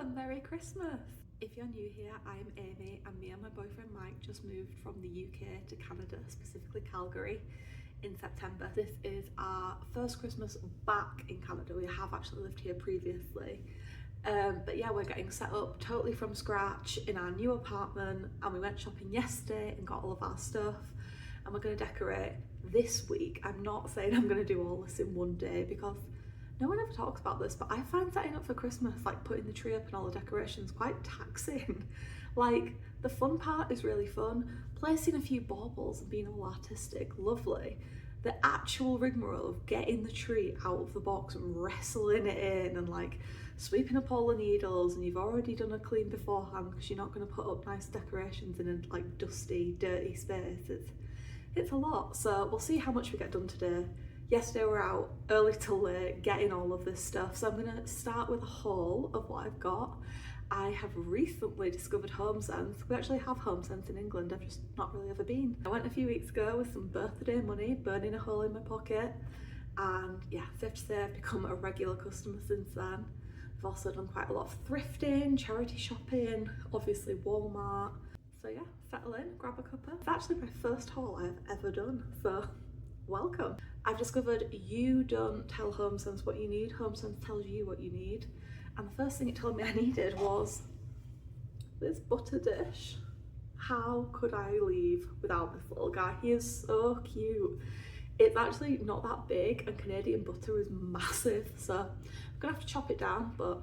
and Merry Christmas! If you're new here, I'm Amy and me and my boyfriend Mike just moved from the UK to Canada, specifically Calgary, in September. This is our first Christmas back in Canada. We have actually lived here previously. But yeah, we're getting set up totally from scratch in our new apartment, and we went shopping yesterday and got all of our stuff, and we're going to decorate this week. I'm not saying I'm going to do all this in one day because no one ever talks about this, but I find setting up for Christmas, like putting the tree up and all the decorations, quite taxing. Like, the fun part is really fun. Placing a few baubles and being all artistic, lovely. The actual rigmarole of getting the tree out of the box and wrestling it in and like sweeping up all the needles, and you've already done a clean beforehand because you're not going to put up nice decorations in a like dusty, dirty space. It's a lot. So we'll see how much we get done today. Yesterday we were out early till late getting all of this stuff, so I'm going to start with a haul of what I've got. I have recently discovered HomeSense. We actually have HomeSense in England, I've just not really ever been. I went a few weeks ago with some birthday money, burning a hole in my pocket, and yeah, safe to say I've become a regular customer since then. I've also done quite a lot of thrifting, charity shopping, obviously Walmart. So yeah, settle in, grab a cuppa. It's actually my first haul I've ever done, so welcome. I've discovered you don't tell HomeSense what you need, HomeSense tells you what you need. And the first thing it told me I needed was this butter dish. How could I leave without this little guy? He is so cute. It's actually not that big, and Canadian butter is massive, so I'm gonna have to chop it down, but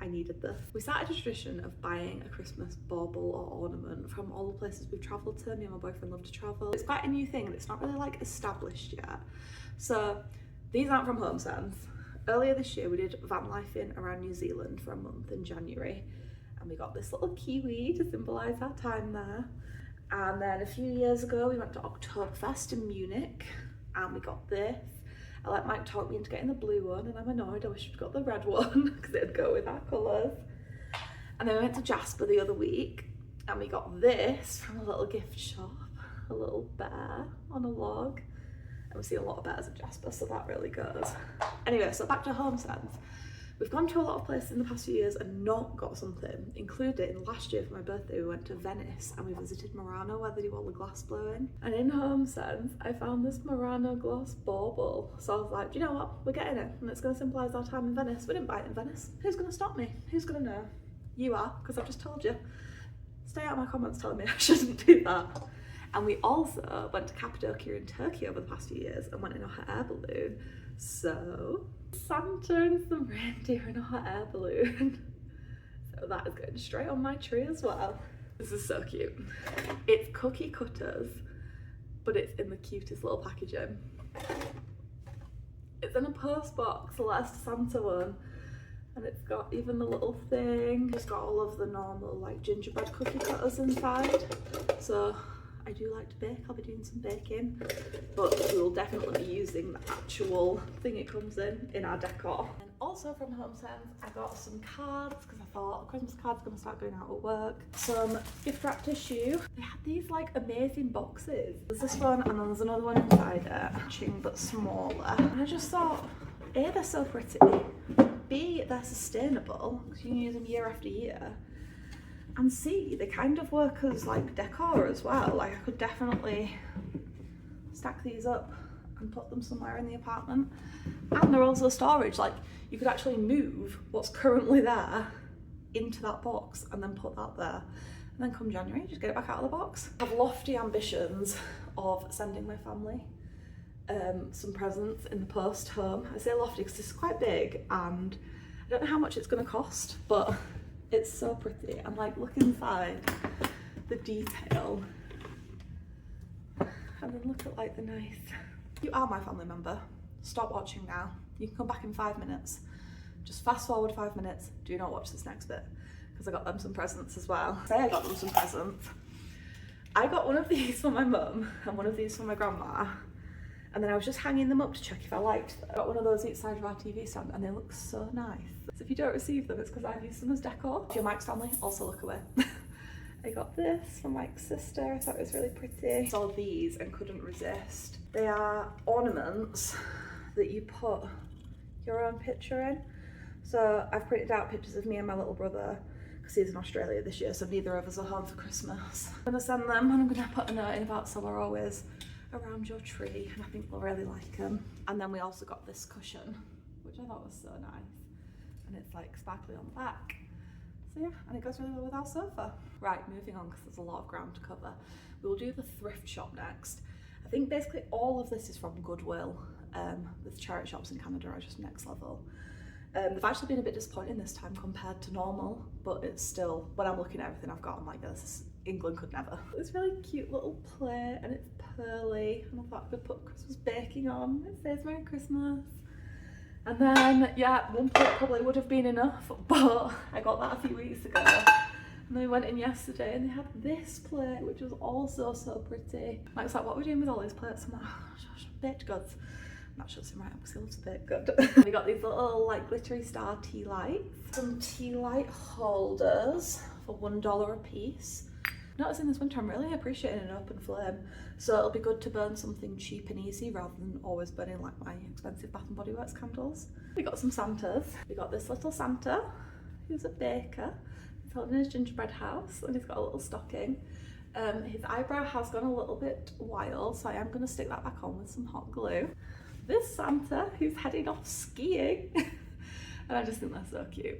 I needed this. We started a tradition of buying a Christmas bauble or ornament from all the places we've travelled to. Me and my boyfriend love to travel. It's quite a new thing and it's not really like established yet. So these aren't from HomeSense. Earlier this year we did van lifing around New Zealand for a month in January, and we got this little kiwi to symbolise our time there. And then a few years ago we went to Oktoberfest in Munich and we got this. I let Mike talk me into getting the blue one, and I'm annoyed. I wish we'd got the red one because it'd go with our colours. And then we went to Jasper the other week and we got this from a little gift shop, a little bear on a log. And we see a lot of bears at Jasper, so that really goes. Anyway, so back to HomeSense. We've gone to a lot of places in the past few years and not got something, including last year for my birthday we went to Venice and we visited Murano where they do all the glass blowing. And in HomeSense I found this Murano glass bauble. So I was like, do you know what, we're getting it and it's going to symbolise our time in Venice. We didn't buy it in Venice. Who's going to stop me? Who's going to know? You are, because I've just told you. Stay out of my comments telling me I shouldn't do that. And we also went to Cappadocia in Turkey over the past few years and went in a hot air balloon. So Santa and some reindeer in a hot air balloon. So that is going straight on my tree as well. This is so cute. It's cookie cutters, but it's in the cutest little packaging. It's in a post box, the Last Santa one. And it's got even the little thing. It's got all of the normal like gingerbread cookie cutters inside. So I do like to bake, I'll be doing some baking, but we'll definitely be using the actual thing it comes in our decor. And also from HomeSense, I got some cards because I thought Christmas cards are going to start going out at work. Some gift wrap tissue. They had these like amazing boxes. There's this one and then there's another one inside it, matching but smaller. And I just thought, A, they're so pretty, B, they're sustainable because you can use them year after year. And C, they kind of work as like decor as well. Like I could definitely stack these up and put them somewhere in the apartment. And they're also storage, like you could actually move what's currently there into that box and then put that there. And then come January, just get it back out of the box. I have lofty ambitions of sending my family some presents in the post home. I say lofty because this is quite big and I don't know how much it's going to cost, but it's so pretty. And like, look inside the detail. And then look at like the nice. You are my family member. Stop watching now. You can come back in 5 minutes. Just fast forward 5 minutes. Do not watch this next bit because I got them some presents as well. Say I got them some presents. I got one of these for my mum and one of these for my grandma. And then I was just hanging them up to check if I liked them. I got one of those each side of our TV stand and they look so nice. So if you don't receive them, it's because I've used them as decor. If you're Mike's family, also look away. I got this from Mike's sister. I thought it was really pretty. Saw these and couldn't resist. They are ornaments that you put your own picture in. So I've printed out pictures of me and my little brother because he's in Australia this year, so neither of us are home for Christmas. I'm gonna send them and I'm gonna put a note in about "so we're always around your tree," and I think they'll really like them. And then we also got this cushion, which I thought was so nice, and it's like sparkly on the back. So yeah, and it goes really well with our sofa. Right, moving on because there's a lot of ground to cover. We'll do the thrift shop next. I think basically all of this is from Goodwill. The charity shops in Canada are just next level. They've actually been a bit disappointing this time compared to normal, but it's still, when I'm looking at everything I've got, I'm like, this, England could never. This really cute little plate, and it's pearly, and I thought I could put Christmas baking on. It says Merry Christmas. And then, yeah, one plate probably would have been enough, but I got that a few weeks ago. And then we went in yesterday and they had this plate, which was also so pretty. Mike's like, "What are we doing with all these plates?" I'm like, "Oh, baked goods." That shuts him right up because he loves a baked good. We got these little like glittery star tea lights, some tea light holders for $1 a piece. Noticing this winter I'm really appreciating an open flame, so it'll be good to burn something cheap and easy rather than always burning like my expensive Bath and Body Works candles. We got some Santas. We got this little Santa who's a baker. He's holding his gingerbread house and he's got a little stocking. His eyebrow has gone a little bit wild, so I am going to stick that back on with some hot glue. This Santa who's heading off skiing and I just think they're so cute.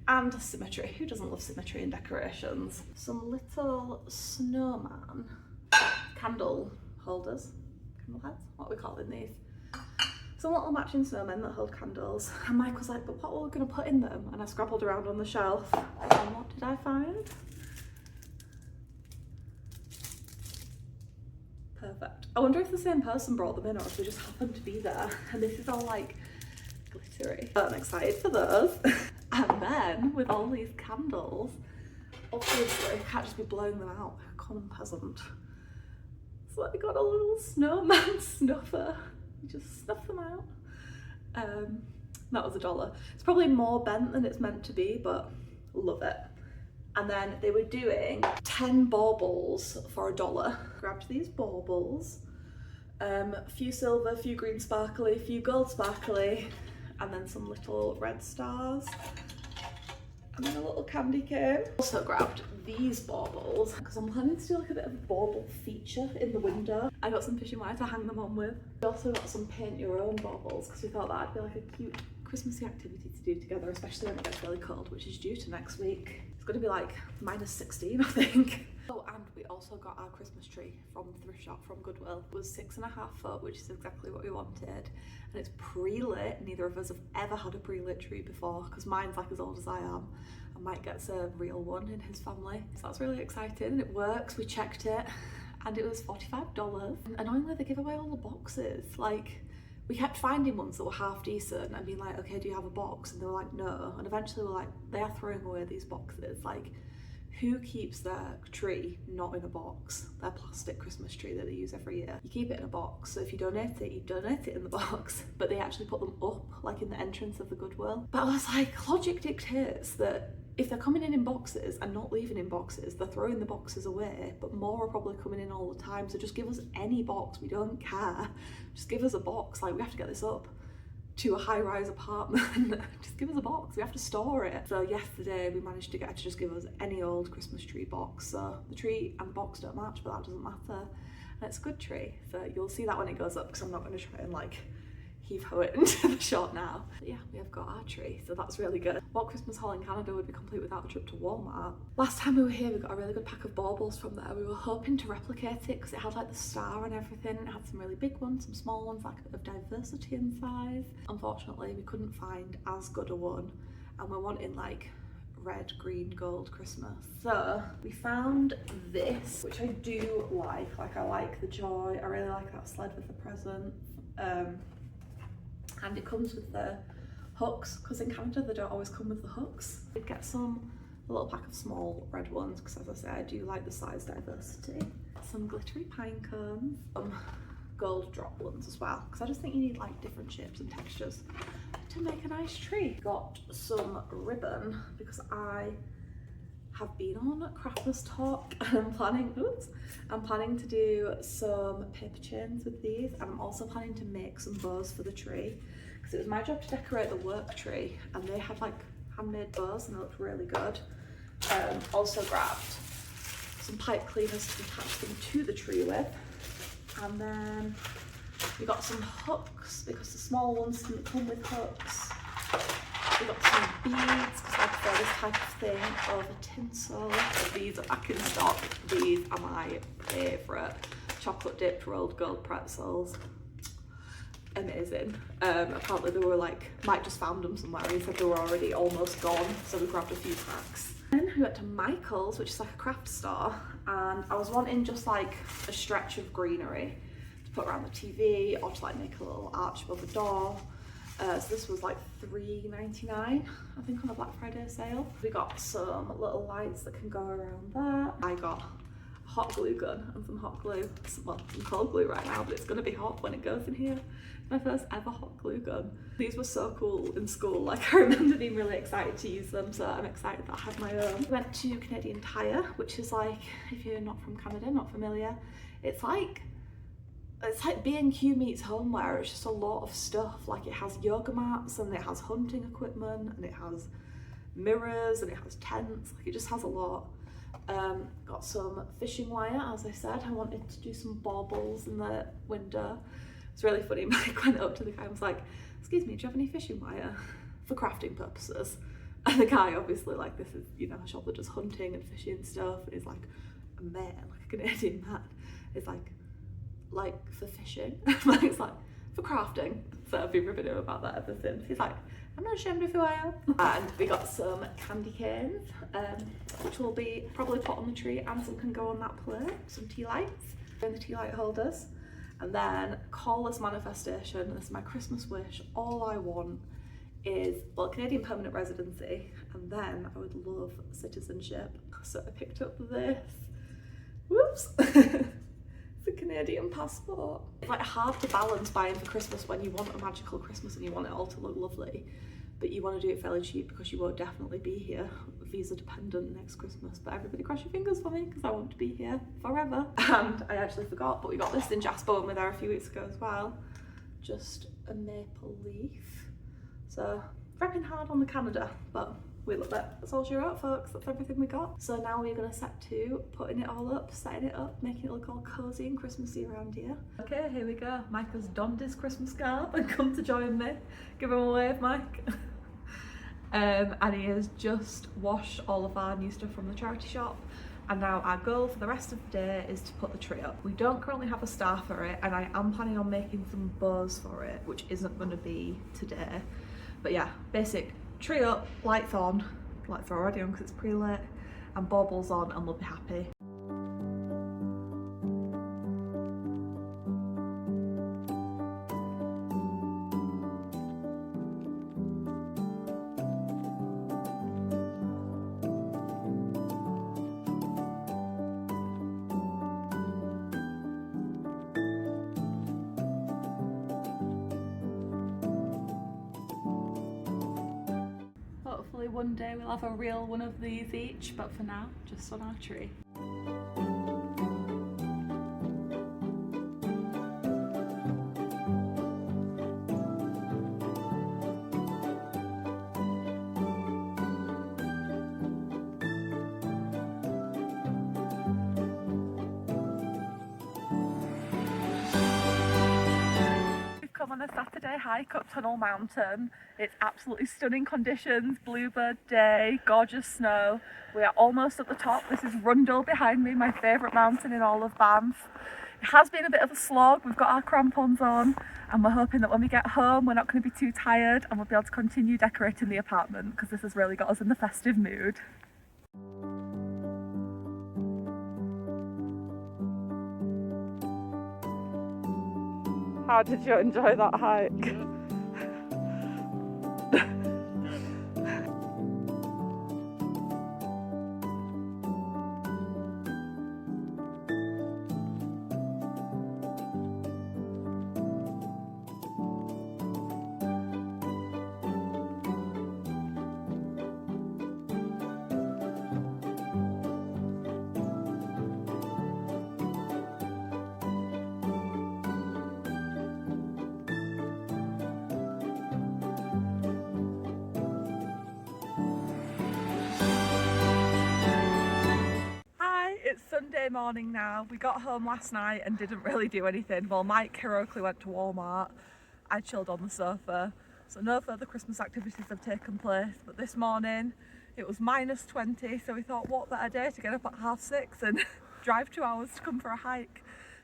And symmetry, who doesn't love symmetry in decorations? Some little snowman candle holders, candle heads, what are we calling these? Some little matching snowmen that hold candles, and Mike was like, "But what are we going to put in them?" And I scrabbled around on the shelf, and what did I find? Perfect. I wonder if the same person brought them in or if they just happened to be there. And this is all like glittery. So I'm excited for those. And then with all these candles, obviously I can't just be blowing them out like a common peasant. So I got a little snowman snuffer. You just snuff them out. That was $1. It's probably more bent than it's meant to be, but love it. And then they were doing 10 baubles for $1. Grabbed these baubles, a few silver, a few green sparkly, a few gold sparkly, and then some little red stars, and then a little candy cane. Also grabbed these baubles because I'm planning to do like a bit of a bauble feature in the window. I got some fishing wire to hang them on with. We also got some paint your own baubles because we thought that'd be like a cute Christmassy activity to do together, especially when it gets really cold, which is due to next week. It's going to be like -16, I think. Oh, and we also got our Christmas tree from the thrift shop from Goodwill. It was 6.5 foot, which is exactly what we wanted. And it's pre-lit. Neither of us have ever had a pre-lit tree before because mine's like as old as I am. And Mike gets a real one in his family. So that's really exciting and it works. We checked it and it was $45. And annoyingly, they give away all the boxes. Like, we kept finding ones that were half decent and being like, "Okay, do you have a box?" And they were like, "No." And eventually we're like, they are throwing away these boxes. Like, who keeps their tree not in a box? Their plastic Christmas tree that they use every year. You keep it in a box. So if you donate it, you donate it in the box. But they actually put them up, like in the entrance of the Goodwill. But I was like, logic dictates that if they're coming in boxes and not leaving in boxes, they're throwing the boxes away, but more are probably coming in all the time. So just give us any box, we don't care. Just give us a box, like we have to get this up to a high-rise apartment. Just give us a box, we have to store it. So yesterday we managed to get her to just give us any old Christmas tree box. So the tree and the box don't match, but that doesn't matter. And it's a good tree, so you'll see that when it goes up because I'm not going to try and like heave-ho it into the shot now. But yeah, we have got our tree, so that's really good. What Christmas haul in Canada would be complete without a trip to Walmart? Last time we were here, we got a really good pack of baubles from there. We were hoping to replicate it because it had like the star and everything. It had some really big ones, some small ones, like of diversity in size. Unfortunately, we couldn't find as good a one, and we're wanting like red, green, gold Christmas. So we found this, which I do like. Like, I like the joy. I really like that sled with the presents. And it comes with the hooks because in Canada they don't always come with the hooks. We'd get a little pack of small red ones because, as I say, I do like the size diversity. Some glittery pine cones, some gold drop ones as well because I just think you need like different shapes and textures to make a nice tree. Got some ribbon because I have been on Craftmas Talk and I'm planning to do some paper chains with these, and I'm also planning to make some bows for the tree because it was my job to decorate the work tree, and they had like handmade bows and they looked really good. Also grabbed some pipe cleaners to attach them to the tree with, and then we got some hooks because the small ones didn't come with hooks. We got some beads because I prefer this type of thing over tinsel. These are back in stock. These are my favourite. Chocolate dipped rolled gold pretzels. Amazing. Apparently they were like, Mike just found them somewhere. He said they were already almost gone, so we grabbed a few packs. Then we went to Michael's, which is like a craft store, and I was wanting just like a stretch of greenery to put around the TV or to like make a little arch above the door. So this was like $3.99, I think, on a Black Friday sale. We got some little lights that can go around there. I got a hot glue gun and some hot glue. Well, some cold glue right now, but it's gonna be hot when it goes in here. My first ever hot glue gun. These were so cool in school. Like, I remember being really excited to use them, so I'm excited that I have my own. We went to Canadian Tire, which is like, if you're not from Canada, not familiar, it's like B&Q meets homeware. It's just a lot of stuff. Like, it has yoga mats and it has hunting equipment and it has mirrors and it has tents. Like, it just has a lot. Got some fishing wire, as I said. I wanted to do some baubles in the window. It's really funny. Mike went up to the guy and was like, "Excuse me, do you have any fishing wire for crafting purposes?" And the guy, obviously, like, this is, you know, a shop that does hunting and fishing stuff, and he's like, a man, like a Canadian man, is like for fishing. It's like, for crafting. So I've been ribbing him about that ever since. He's like, "I'm not ashamed of who I am." And we got some candy canes, which will be probably put on the tree, and some can go on that plate. Some tea lights and the tea light holders. And then Call Manifestation. This is my Christmas wish. All I want is, well, Canadian permanent residency, and then I would love citizenship. So I picked up this. Whoops. It's a Canadian passport. It's like hard to balance buying for Christmas when you want a magical Christmas and you want it all to look lovely, but you want to do it fairly cheap because you won't definitely be here visa dependent next Christmas. But everybody cross your fingers for me because I want to be here forever. And I actually forgot, but we got this in Jasper when we were there a few weeks ago as well. Just a maple leaf. So repping hard on the Canada, but we love it. That's all she wrote, folks. That's everything we got. So now we're gonna set to putting it all up, setting it up, making it look all cozy and Christmassy around here. Okay, here we go. Mike has donned his Christmas garb and come to join me. Give him a wave, Mike. And he has just washed all of our new stuff from the charity shop, and now our goal for the rest of the day is to put the tree up. We don't currently have a star for it, and I am planning on making some bows for it, which isn't going to be today. But yeah, basic tree up, lights on, lights are already on because it's pre-lit, and baubles on, and we'll be happy. Hopefully one day we'll have a real one of these each, but for now, just on our tree. Come on a Saturday hike up Tunnel Mountain. It's absolutely stunning conditions, bluebird day, gorgeous snow. We are almost at the top. This is Rundle behind me, my favourite mountain in all of Banff. It has been a bit of a slog. We've got our crampons on, and we're hoping that when we get home we're not going to be too tired and we'll be able to continue decorating the apartment, because this has really got us in the festive mood. How did you enjoy that hike? Sunday morning now. We got home last night and didn't really do anything. Well, Mike heroically went to Walmart. I chilled on the sofa. So no further Christmas activities have taken place. But this morning it was -20, so we thought what better day to get up at 6:30 and drive 2 hours to come for a hike.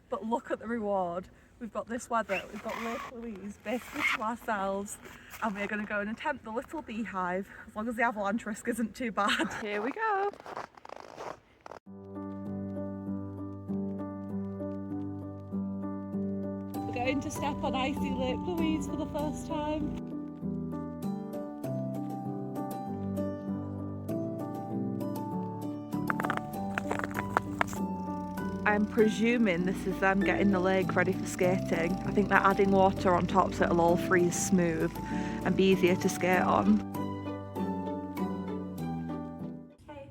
But look at the reward. We've got this weather, we've got Lake Louise basically to ourselves, and we're going to go and attempt the little beehive, as long as the avalanche risk isn't too bad. Here we go! We're going to step on icy Lake Louise for the first time. I'm presuming this is them getting the lake ready for skating. I think they're adding water on top so it'll all freeze smooth and be easier to skate on. Hey,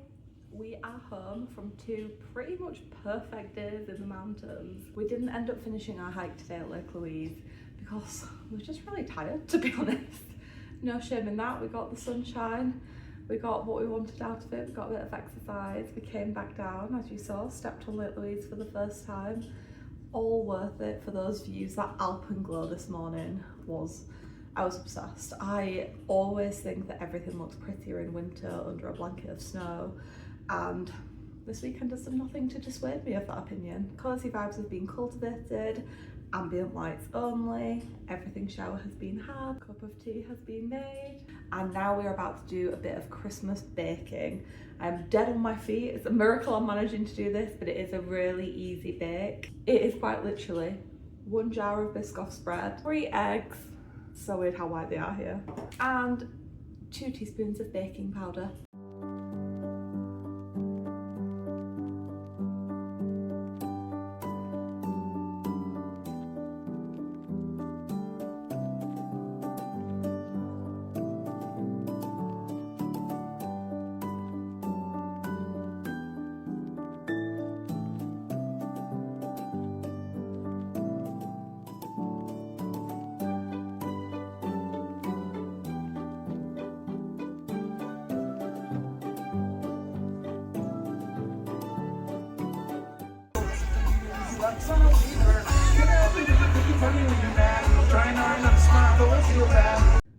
we are home from 2 pretty much perfect days in the mountains. We didn't end up finishing our hike today at Lake Louise because we were just really tired, to be honest. No shame in that. We got the sunshine. We got what we wanted out of it, we got a bit of exercise, we came back down, as you saw, stepped on Lake Louise for the first time. All worth it for those views. That alpenglow this morning I was obsessed. I always think that everything looks prettier in winter under a blanket of snow, and this weekend has done nothing to dissuade me of that opinion. Cozy vibes have been cultivated, ambient lights only, everything shower has been had, cup of tea has been made, and now we're about to do a bit of Christmas baking. I'm dead on my feet. It's a miracle I'm managing to do this, but it is a really easy bake. It is quite literally 1 jar of Biscoff spread, 3 eggs, so weird how white they are here, and 2 teaspoons of baking powder.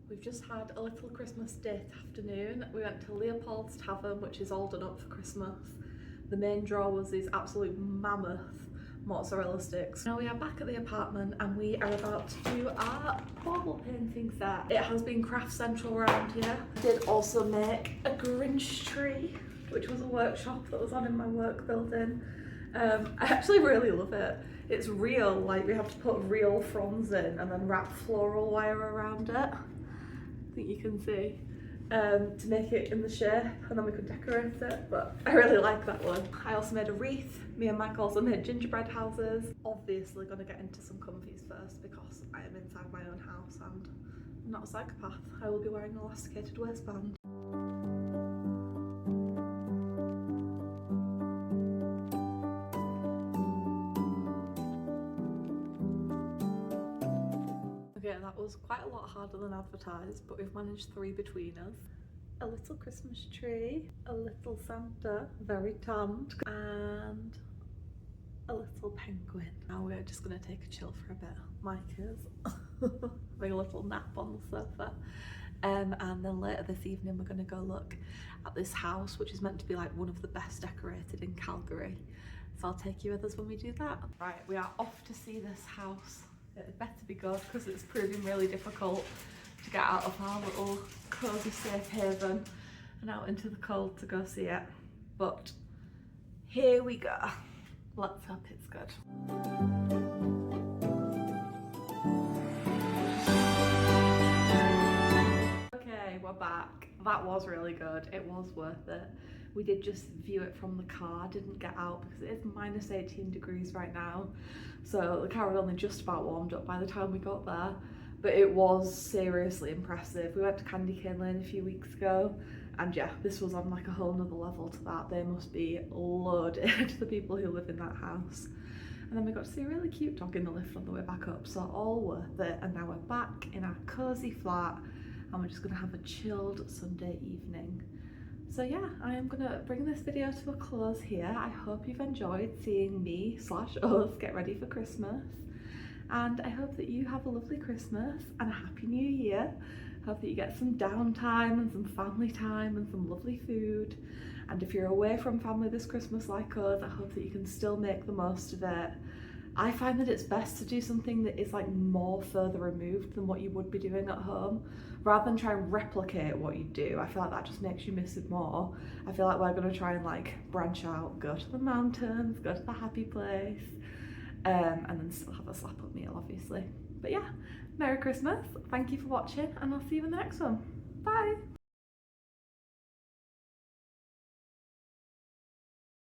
We've just had a little Christmas date afternoon. We went to Leopold's Tavern, which is all done up for Christmas. The main draw was these absolute mammoth mozzarella sticks. Now we are back at the apartment and we are about to do our bauble painting set. It has been craft central around here. I did also make a Grinch tree, which was a workshop that was on in my work building. I actually really love it. It's real, like we have to put real fronds in and then wrap floral wire around it. I think you can see, to make it in the shape, and then we could decorate it, but I really like that one. I also made a wreath. Me and Mike also made gingerbread houses. Obviously gonna get into some comfies first because I am inside my own house and I'm not a psychopath. I will be wearing an elasticated waistband. Okay, that was quite a lot harder than advertised, but we've managed 3 between us. A little Christmas tree, a little Santa, very tanned, and a little penguin. Now we're just going to take a chill for a bit. Mike is having a little nap on the sofa. And then later this evening we're going to go look at this house, which is meant to be like one of the best decorated in Calgary. So I'll take you with us when we do that. Right, we are off to see this house. It better be good because it's proving really difficult to get out of our little cosy safe haven and out into the cold to go see it. But here we go. Let's hope it's good. Okay, we're back. That was really good. It was worth it. We did just view it from the car, didn't get out because it is -18 degrees right now. So the car had only just about warmed up by the time we got there, but it was seriously impressive. We went to Candy Cane Lane a few weeks ago, and yeah, this was on like a whole nother level to that. They must be loaded, the people who live in that house. And then we got to see a really cute dog in the lift on the way back up, so all worth it. And now we're back in our cosy flat and we're just gonna have a chilled Sunday evening. So yeah, I am gonna bring this video to a close here. I hope you've enjoyed seeing me / us get ready for Christmas. And I hope that you have a lovely Christmas and a happy new year. Hope that you get some downtime and some family time and some lovely food. And if you're away from family this Christmas like us, I hope that you can still make the most of it. I find that it's best to do something that is like more further removed than what you would be doing at home, rather than try and replicate what you do. I feel like that just makes you miss it more. I feel like we're gonna try and like branch out, go to the mountains, go to the happy place, and then still have a slap up meal, obviously. But yeah, Merry Christmas, thank you for watching, and I'll see you in the next one. Bye!